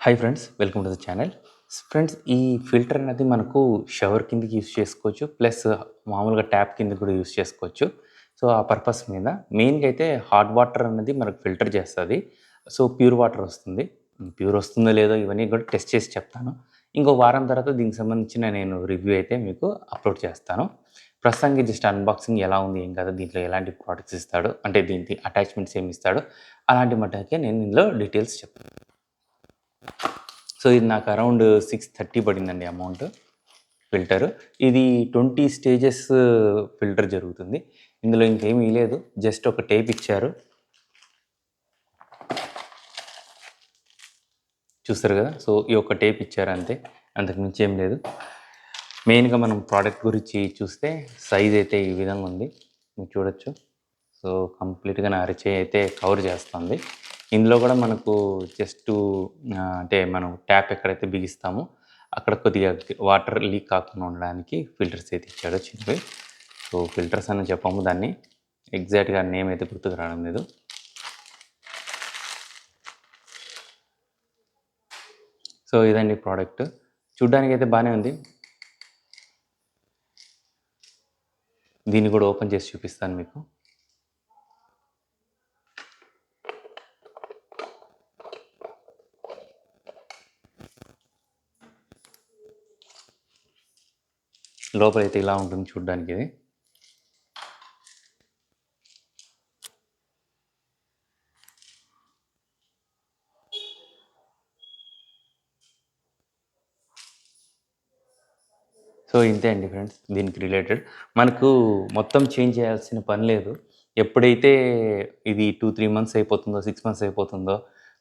Hi friends, welcome to the channel. Friends, ఈ filter అనేది మనకు షవర్ కిందకి యూజ్ చేసుకోవచ్చు. ప్లస్ మామూలుగా ట్యాప్ కింద కూడా యూజ్ చేసుకోవచ్చు. సో, ఆ పర్పస్ మీద మెయిన్‌గా అయితే హాట్ వాటర్ అనేది మనకు ఫిల్టర్ చేస్తది. సో, ప్యూర్ వాటర్ వస్తుంది. ప్యూర్ వస్తుందో లేదో ఇవన్నీ కూడా టెస్ట్ చేసి చెప్తాను. ఇంకో వారం తర్వాత దీనికి సంబంధించిన నేను రివ్యూ అయితే మీకు అప్లోడ్ చేస్తాను. ప్రస్తుతానికి జస్ట్ అన్బాక్సింగ్ ఎలా ఉంది, ఏం కాదు, దీంట్లో ఎలాంటి ప్రొడక్ట్స్ ఇస్తాడు, అంటే దీనికి అటాచ్మెంట్స్ ఏమి ఇస్తాడు, అలాంటి మట్టుకే నేను ఇందులో డీటెయిల్స్ చెప్తాను. సో, ఇది నాకు అరౌండ్ 630 పడిందండి అమౌంట్ ఫిల్టరు. ఇది 20 స్టేజెస్ ఫిల్టర్ జరుగుతుంది. ఇందులో ఇంకేమీ లేదు. జస్ట్ ఒక టేప్ ఇచ్చారు. చూస్తారు కదా! సో, ఈ ఒక్క టేప్ ఇచ్చారు అంతే. అంతకు మించి ఏం లేదు. మెయిన్‌గా మనం ప్రోడక్ట్ గురించి చూస్తే సైజ్ అయితే ఈ విధంగా ఉంది. మీరు చూడొచ్చు. సో, కంప్లీట్‌గా నా అరచేయి అయితే కవర్ చేస్తుంది. ఇందులో కూడా మనకు జస్టు అంటే మనం ట్యాప్ ఎక్కడైతే బిగిస్తామో అక్కడ కొద్దిగా వాటర్ లీక్ కాకుండా ఉండడానికి ఫిల్టర్స్ అయితే ఇచ్చాడు చిన్నవి. సో, ఫిల్టర్స్ అని చెప్పము దాన్ని. ఎగ్జాక్ట్‌గా నేమ్ అయితే గుర్తుకు రావడం లేదు. సో, ఇదండి ప్రోడక్ట్. చూడ్డానికైతే బానే ఉంది. దీన్ని కూడా ఓపెన్ చేసి చూపిస్తాను మీకు. లోపలైతే ఇలా ఉంటుంది చూడ్డానికి ఇది. సో, ఇంతే అండి ఫ్రెండ్స్ దీనికి రిలేటెడ్. మనకు మొత్తం చేంజ్ చేయాల్సిన పని లేదు. ఎప్పుడైతే ఇది 2, 3 మంత్స్ అయిపోతుందో, 6 మంత్స్ అయిపోతుందో,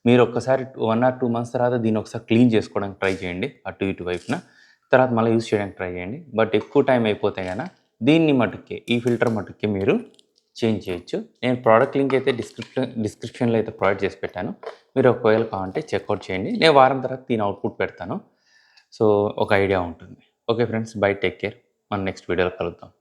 మీరు ఒక్కసారి 1 ఆర్ 2 మంత్స్ తర్వాత దీన్ని ఒకసారి క్లీన్ చేసుకోవడానికి ట్రై చేయండి. అటు ఇటు వైపున. తర్వాత మళ్ళీ యూజ్ చేయడానికి ట్రై చేయండి. బట్ ఎక్కువ టైం అయిపోతే గన దీన్ని మటుకే, ఈ ఫిల్టర్ మటుకే మీరు చేంజ్ చేయొచ్చు. నేను ప్రోడక్ట్ లింక్ అయితే డిస్క్రిప్షన్‌లో అయితే ప్రొవైడ్ చేసి పెట్టాను. మీరు ఒకవేళ కావాలంటే చెక్‌ఔట్ చేయండి. నేను వారం తర్వాత దీని అవుట్‌పుట్ పెడతాను. సో, ఒక ఐడియా ఉంటుంది. Okay friends, by, take care. మనం నెక్స్ట్ వీడియోలో కలుద్దాం.